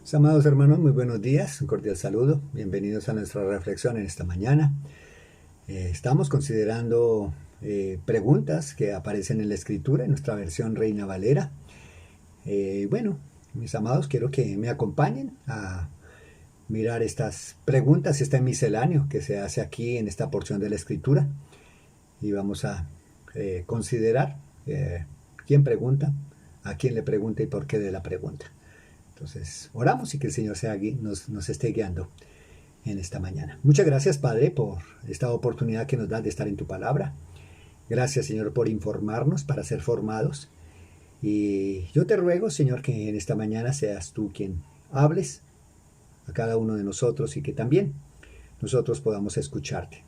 Mis amados hermanos, muy buenos días, un cordial saludo, bienvenidos a nuestra reflexión en esta mañana. Estamos considerando preguntas que aparecen en la Escritura, en nuestra versión Reina Valera. Bueno, mis amados, quiero que me acompañen a mirar estas preguntas, este misceláneo que se hace aquí en esta porción de la Escritura. Y vamos a considerar quién pregunta, a quién le pregunta y por qué de la pregunta. Entonces, oramos y que el Señor nos esté guiando en esta mañana. Muchas gracias, Padre, por esta oportunidad que nos das de estar en tu palabra. Gracias, Señor, por informarnos para ser formados. Y yo te ruego, Señor, que en esta mañana seas tú quien hables a cada uno de nosotros y que también nosotros podamos escucharte.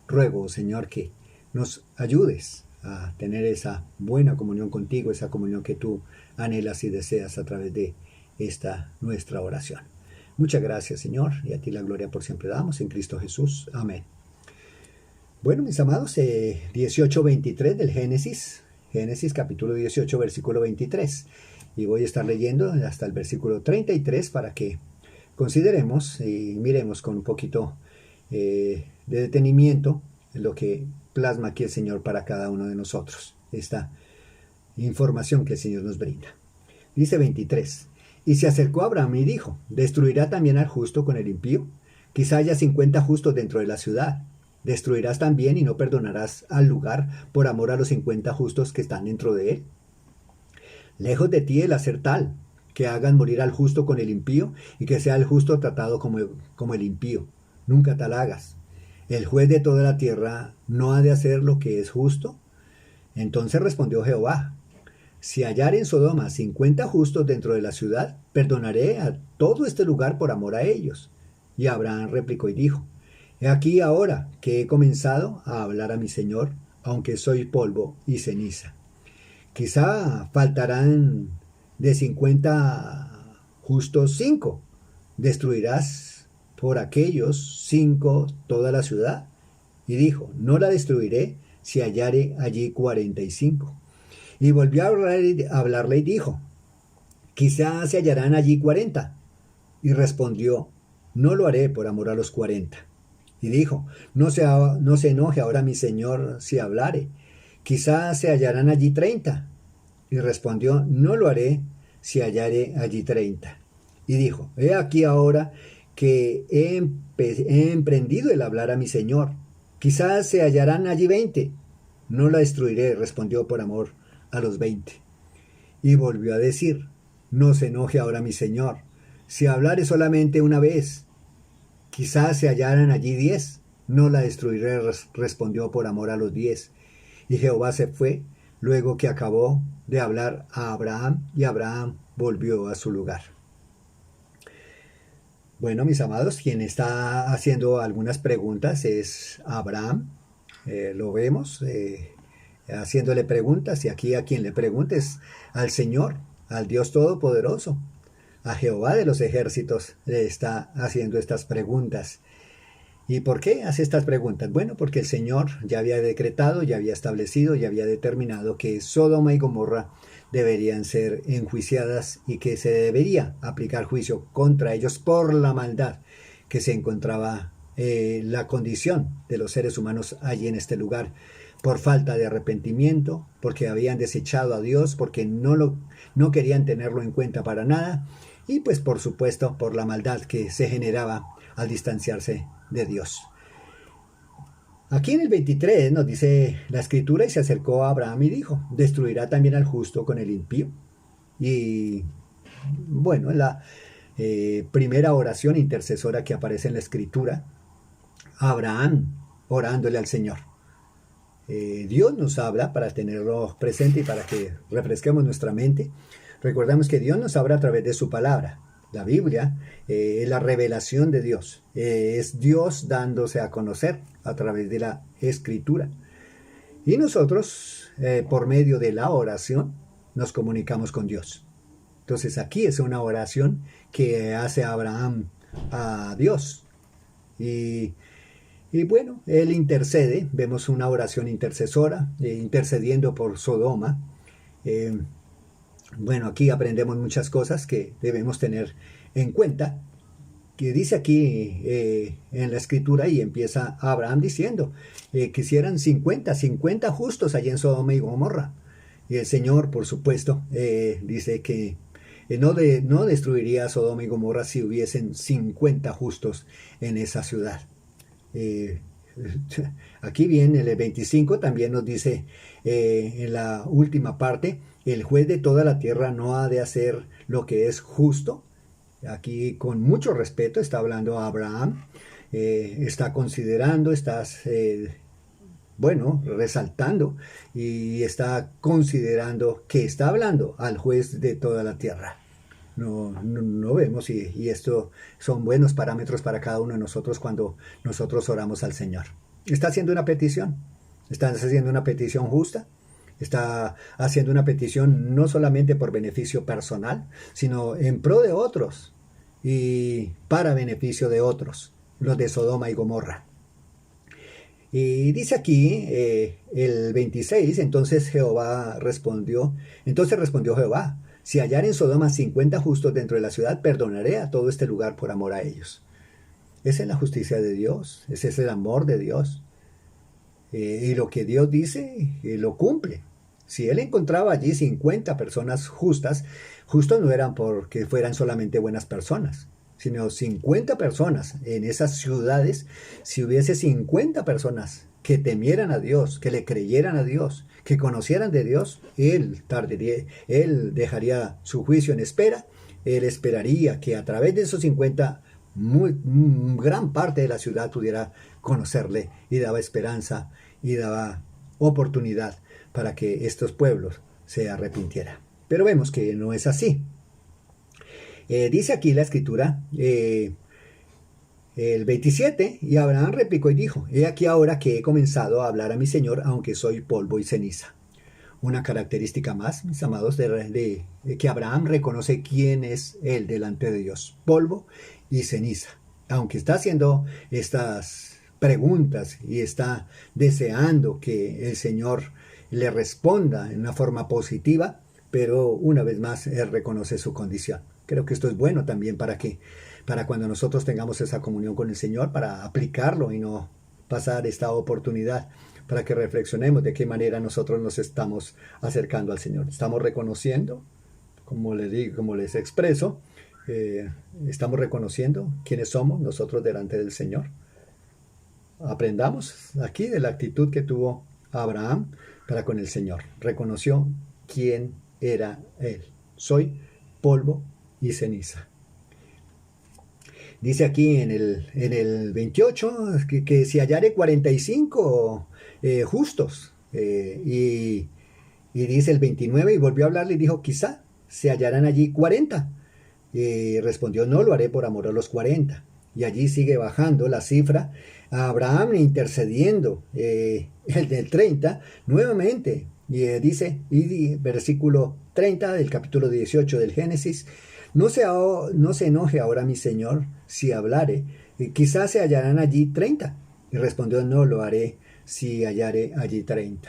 Ruego, Señor, que nos ayudes a tener esa buena comunión contigo, esa comunión que tú anhelas y deseas a través de esta nuestra oración. Muchas gracias, Señor, y a ti la gloria por siempre damos en Cristo Jesús. Amén. Bueno, mis amados, 18:23 del Génesis capítulo 18, versículo 23. Y voy a estar leyendo hasta el versículo 33 para que consideremos y miremos con un poquito de detenimiento lo que plasma aquí el Señor para cada uno de nosotros, esta información que el Señor nos brinda. Dice 23, y se acercó a Abraham y dijo, ¿destruirá también al justo con el impío? Quizá haya 50 justos dentro de la ciudad. ¿Destruirás también y no perdonarás al lugar por amor a los 50 justos que están dentro de él? Lejos de ti el hacer tal, que hagan morir al justo con el impío y que sea el justo tratado como el impío. Nunca tal hagas. ¿El juez de toda la tierra no ha de hacer lo que es justo? Entonces respondió Jehová, si hallar en Sodoma 50 justos dentro de la ciudad, perdonaré a todo este lugar por amor a ellos. Y Abraham replicó y dijo, he aquí ahora que he comenzado a hablar a mi Señor, aunque soy polvo y ceniza. Quizá faltarán de 50 justos 5. ¿Destruirás por aquellos 5 toda la ciudad? Y dijo, no la destruiré si hallare allí 45. Y volvió a hablarle y dijo, quizá se hallarán allí 40. Y respondió, no lo haré por amor a los 40. Y dijo, no se enoje ahora mi señor si hablare, quizá se hallarán allí 30. Y respondió, no lo haré si hallare allí 30. Y dijo, he aquí ahora que he emprendido el hablar a mi señor, quizás se hallarán allí 20. No la destruiré, respondió por amor a los 20. Y volvió a decir, no se enoje ahora mi señor, si hablare solamente una vez, quizás se hallaran allí 10. No la destruiré, respondió por amor a los 10. Y Jehová se fue, luego que acabó de hablar a Abraham, y Abraham volvió a su lugar. Bueno, mis amados, quien está haciendo algunas preguntas es Abraham. Lo vemos haciéndole preguntas, y aquí a quien le preguntes al Señor, al Dios Todopoderoso, a Jehová de los ejércitos, le está haciendo estas preguntas. ¿Y por qué hace estas preguntas? Bueno, porque el Señor ya había decretado, ya había establecido, ya había determinado que Sodoma y Gomorra deberían ser enjuiciadas y que se debería aplicar juicio contra ellos por la maldad que se encontraba la condición de los seres humanos allí en este lugar, por falta de arrepentimiento, porque habían desechado a Dios, porque no querían tenerlo en cuenta para nada, y pues por supuesto por la maldad que se generaba al distanciarse de Dios. Aquí en el 23 nos dice la escritura, y se acercó a Abraham y dijo, ¿destruirá también al justo con el impío? Y bueno, en la primera oración intercesora que aparece en la escritura, Abraham orándole al Señor. Dios nos habla para tenerlo presente y para que refresquemos nuestra mente. Recordamos que Dios nos habla a través de su palabra. La Biblia es la revelación de Dios. Es Dios dándose a conocer a través de la escritura. Y nosotros, por medio de la oración, nos comunicamos con Dios. Entonces aquí es una oración que hace Abraham a Dios. Y bueno, él intercede, vemos una oración intercesora, intercediendo por Sodoma, Bueno, aquí aprendemos muchas cosas que debemos tener en cuenta, que dice aquí en la escritura, y empieza Abraham diciendo que si eran 50 justos allí en Sodoma y Gomorra. Y el Señor, por supuesto, dice que no destruiría Sodoma y Gomorra si hubiesen 50 justos en esa ciudad. Eh, Aquí bien, el 25 también nos dice en la última parte, el juez de toda la tierra no ha de hacer lo que es justo. Aquí con mucho respeto está hablando a Abraham, está considerando, bueno, resaltando y está considerando que está hablando al juez de toda la tierra. No vemos y esto son buenos parámetros para cada uno de nosotros cuando nosotros oramos al Señor. Está haciendo una petición, está haciendo una petición justa, está haciendo una petición no solamente por beneficio personal, sino en pro de otros y para beneficio de otros, los de Sodoma y Gomorra. Y dice aquí el 26, entonces respondió Jehová, si hallar en Sodoma 50 justos dentro de la ciudad, perdonaré a todo este lugar por amor a ellos. Esa es la justicia de Dios, ese es el amor de Dios. Y lo que Dios dice, lo cumple. Si Él encontraba allí 50 personas justas, justos no eran porque fueran solamente buenas personas, sino 50 personas en esas ciudades. Si hubiese 50 personas que temieran a Dios, que le creyeran a Dios, que conocieran de Dios, Él dejaría su juicio en espera. Él esperaría que a través de esos 50, gran parte de la ciudad pudiera conocerle, y daba esperanza y daba oportunidad para que estos pueblos se arrepintieran. Pero vemos que no es así. Dice aquí la escritura, el 27, y Abraham replicó y dijo, he aquí ahora que he comenzado a hablar a mi Señor, aunque soy polvo y ceniza. Una característica más, mis amados, de que Abraham reconoce quién es él delante de Dios, polvo y ceniza. Aunque está haciendo estas preguntas y está deseando que el Señor le responda en una forma positiva, pero una vez más él reconoce su condición. Creo que esto es bueno también para cuando nosotros tengamos esa comunión con el Señor, para aplicarlo y no pasar esta oportunidad, para que reflexionemos de qué manera nosotros nos estamos acercando al Señor. Estamos reconociendo, como les digo, como les expreso, estamos reconociendo quiénes somos nosotros delante del Señor. Aprendamos aquí de la actitud que tuvo Abraham para con el Señor. Reconoció quién era él. Soy polvo y ceniza. Dice aquí en el 28 que si hallare 45 justos. Y dice el 29, y volvió a hablarle y dijo, quizá se hallarán allí 40. Y respondió, no lo haré por amor a los 40. Y allí sigue bajando la cifra. Abraham intercediendo, el del 30, nuevamente. Y dice, versículo 30 del capítulo 18 del Génesis, no se enoje ahora mi Señor si hablare, quizás se hallarán allí 30. Y respondió, no lo haré si hallare allí 30.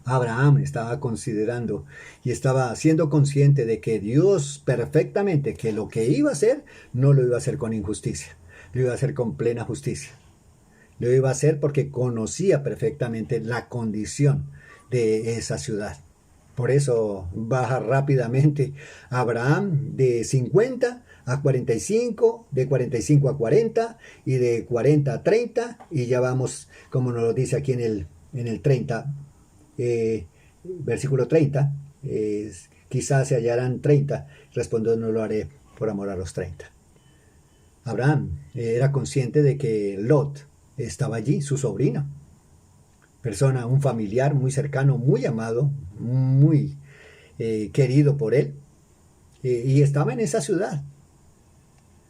Abraham estaba considerando y estaba siendo consciente de que Dios perfectamente, que lo que iba a hacer, no lo iba a hacer con injusticia, lo iba a hacer con plena justicia. Lo iba a hacer porque conocía perfectamente la condición de esa ciudad. Por eso baja rápidamente Abraham de 50 a 45, de 45 a 40 y de 40 a 30. Y ya vamos, como nos lo dice aquí en el 30, versículo 30, quizás se hallarán 30. Respondió, no lo haré por amor a los 30. Abraham era consciente de que Lot estaba allí, su sobrino. Persona, un familiar muy cercano, muy amado, muy querido por él, y estaba en esa ciudad.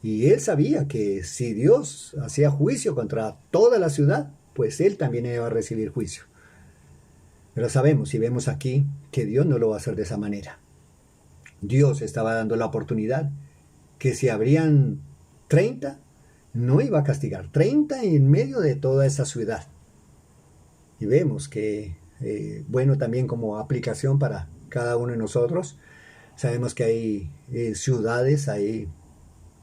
Y él sabía que si Dios hacía juicio contra toda la ciudad, pues él también iba a recibir juicio. Pero sabemos y vemos aquí que Dios no lo va a hacer de esa manera. Dios estaba dando la oportunidad que si habrían 30, no iba a castigar. 30 en medio de toda esa ciudad. Y vemos que, bueno, también como aplicación para cada uno de nosotros. Sabemos que hay ciudades, hay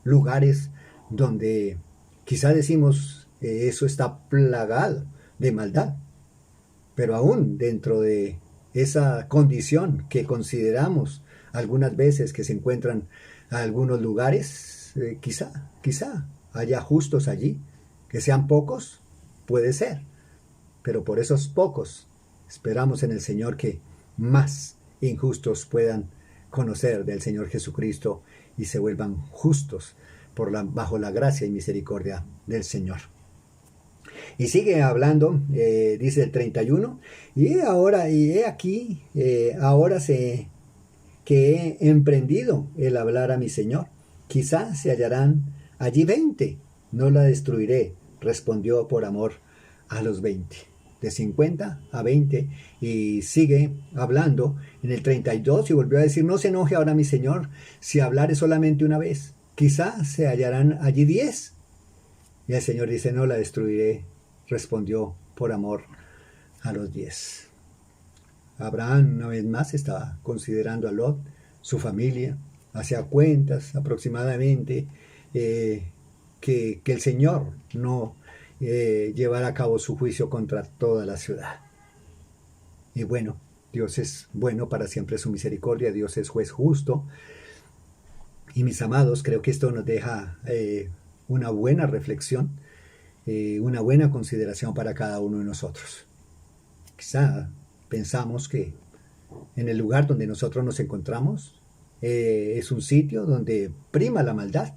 lugares donde quizá decimos eso está plagado de maldad, pero aún dentro de esa condición que consideramos algunas veces que se encuentran algunos lugares, quizá haya justos allí, que sean pocos, puede ser, pero por esos pocos esperamos en el Señor que más injustos puedan conocer del Señor Jesucristo y se vuelvan justos bajo la gracia y misericordia del Señor. Y sigue hablando, dice el 31, y he aquí, ahora sé que he emprendido el hablar a mi Señor. Quizá se hallarán allí 20, no la destruiré, respondió por amor a los 20. De 50 a 20, y sigue hablando en el 32 y volvió a decir, no se enoje ahora mi Señor, si hablare solamente una vez, quizá se hallarán allí 10. Y el Señor dice, no la destruiré, respondió por amor a los 10. Abraham una vez más estaba considerando a Lot, su familia, hacía cuentas aproximadamente que el Señor no llevar a cabo su juicio contra toda la ciudad. Y bueno, Dios es bueno, para siempre su misericordia, Dios es juez justo. Y mis amados, creo que esto nos deja una buena reflexión, una buena consideración para cada uno de nosotros. Quizá pensamos que en el lugar donde nosotros nos encontramos es un sitio donde prima la maldad.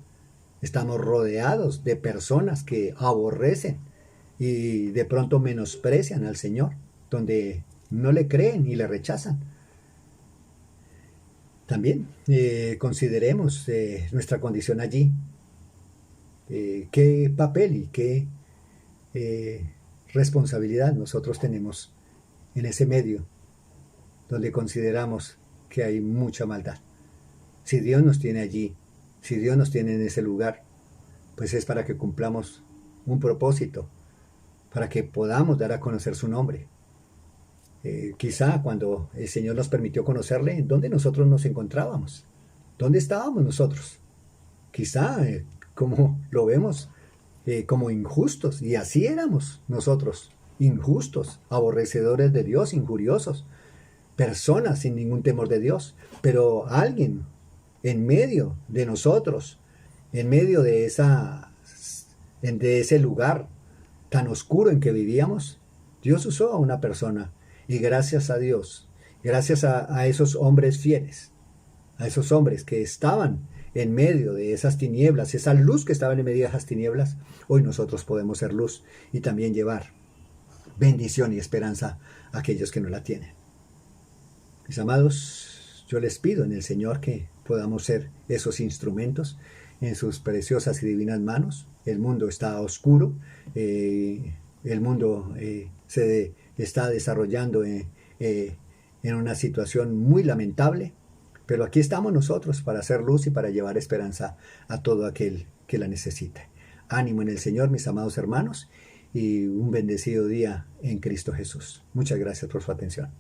Estamos rodeados de personas que aborrecen y de pronto menosprecian al Señor, donde no le creen y le rechazan. También consideremos nuestra condición allí. ¿Qué papel y qué responsabilidad nosotros tenemos en ese medio donde consideramos que hay mucha maldad? Si Dios nos tiene allí, si Dios nos tiene en ese lugar, pues es para que cumplamos un propósito, para que podamos dar a conocer su nombre. Quizá cuando el Señor nos permitió conocerle, ¿dónde nosotros nos encontrábamos? ¿Dónde estábamos nosotros? Quizá, como lo vemos, como injustos, y así éramos nosotros, injustos, aborrecedores de Dios, injuriosos, personas sin ningún temor de Dios, pero alguien en medio de nosotros, en medio de ese lugar tan oscuro en que vivíamos, Dios usó a una persona, y gracias a Dios, gracias a esos hombres fieles, a esos hombres que estaban en medio de esas tinieblas, esa luz que estaba en medio de esas tinieblas, hoy nosotros podemos ser luz y también llevar bendición y esperanza a aquellos que no la tienen. Mis amados, yo les pido en el Señor que podamos ser esos instrumentos en sus preciosas y divinas manos. El mundo está oscuro, el mundo se está desarrollando en una situación muy lamentable, pero aquí estamos nosotros para hacer luz y para llevar esperanza a todo aquel que la necesite. Ánimo en el Señor, mis amados hermanos, y un bendecido día en Cristo Jesús. Muchas gracias por su atención.